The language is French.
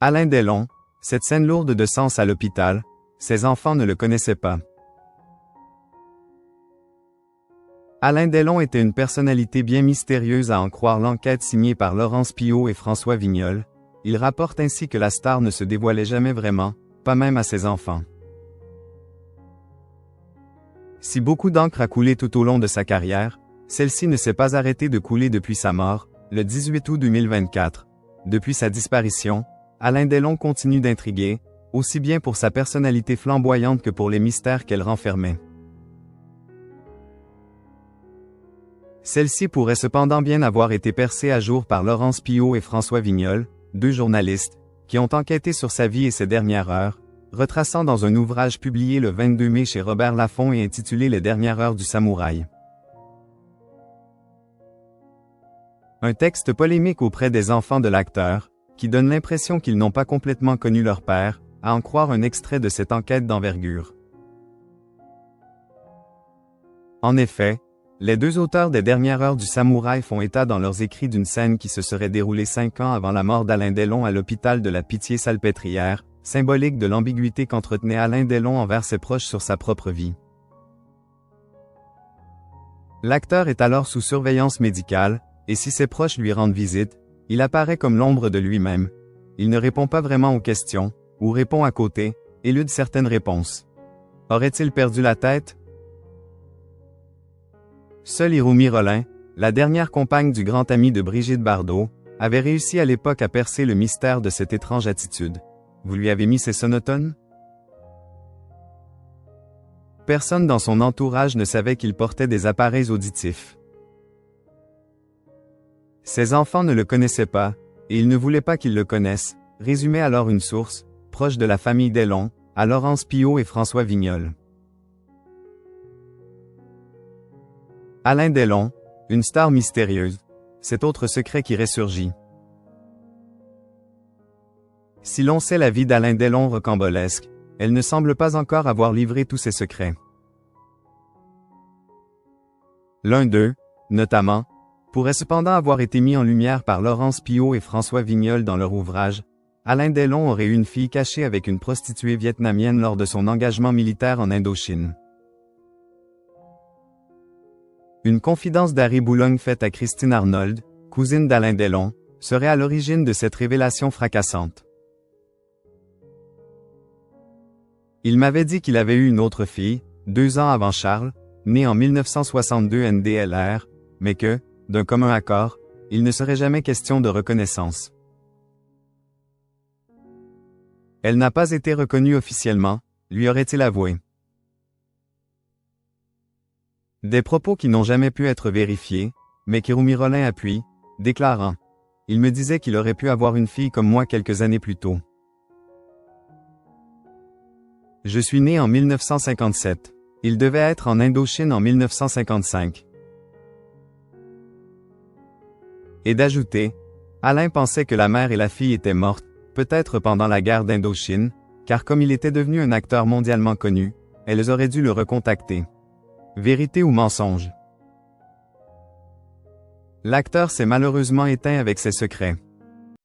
Alain Delon, cette scène lourde de sens à l'hôpital, ses enfants ne le connaissaient pas. Alain Delon était une personnalité bien mystérieuse à en croire l'enquête signée par Laurence Piot et François Vignol. Il rapporte ainsi que la star ne se dévoilait jamais vraiment, pas même à ses enfants. Si beaucoup d'encre a coulé tout au long de sa carrière, celle-ci ne s'est pas arrêtée de couler depuis sa mort, le 18 août 2024. Depuis sa disparition, Alain Delon continue d'intriguer, aussi bien pour sa personnalité flamboyante que pour les mystères qu'elle renfermait. Celle-ci pourrait cependant bien avoir été percée à jour par Laurence Piot et François Vignol, deux journalistes, qui ont enquêté sur sa vie et ses dernières heures, retraçant dans un ouvrage publié le 22 mai chez Robert Laffont et intitulé Les dernières heures du samouraï. Un texte polémique auprès des enfants de l'acteur, qui donne l'impression qu'ils n'ont pas complètement connu leur père, à en croire un extrait de cette enquête d'envergure. En effet, les deux auteurs des dernières heures du samouraï font état dans leurs écrits d'une scène qui se serait déroulée 5 ans avant la mort d'Alain Delon à l'hôpital de la Pitié-Salpêtrière, symbolique de l'ambiguïté qu'entretenait Alain Delon envers ses proches sur sa propre vie. L'acteur est alors sous surveillance médicale, et si ses proches lui rendent visite, il apparaît comme l'ombre de lui-même. Il ne répond pas vraiment aux questions, ou répond à côté, élude certaines réponses. Aurait-il perdu la tête? Seule Hiroumi Rollin, la dernière compagne du grand ami de Brigitte Bardot, avait réussi à l'époque à percer le mystère de cette étrange attitude. Vous lui avez mis ses sonotones? Personne dans son entourage ne savait qu'il portait des appareils auditifs. Ses enfants ne le connaissaient pas, et ils ne voulaient pas qu'ils le connaissent, résumait alors une source, proche de la famille Delon, à Laurence Piot et François Vignol. Alain Delon, une star mystérieuse, cet autre secret qui ressurgit. Si l'on sait la vie d'Alain Delon rocambolesque, elle ne semble pas encore avoir livré tous ses secrets. L'un d'eux, notamment, pourrait cependant avoir été mis en lumière par Laurence Piot et François Vignol dans leur ouvrage. Alain Delon aurait eu une fille cachée avec une prostituée vietnamienne lors de son engagement militaire en Indochine. Une confidence d'Harry Boulogne faite à Christine Arnold, cousine d'Alain Delon, serait à l'origine de cette révélation fracassante. Il m'avait dit qu'il avait eu une autre fille, 2 ans avant Charles, née en 1962 NDLR, mais que, d'un commun accord, il ne serait jamais question de reconnaissance. Elle n'a pas été reconnue officiellement, lui aurait-il avoué. Des propos qui n'ont jamais pu être vérifiés, mais qu'Hiroumi Rollin appuie, déclarant « Il me disait qu'il aurait pu avoir une fille comme moi quelques années plus tôt. Je suis né en 1957. Il devait être en Indochine en 1955. » Et d'ajouter « Alain pensait que la mère et la fille étaient mortes, peut-être pendant la guerre d'Indochine, car comme il était devenu un acteur mondialement connu, elles auraient dû le recontacter. » Vérité ou mensonge? L'acteur s'est malheureusement éteint avec ses secrets.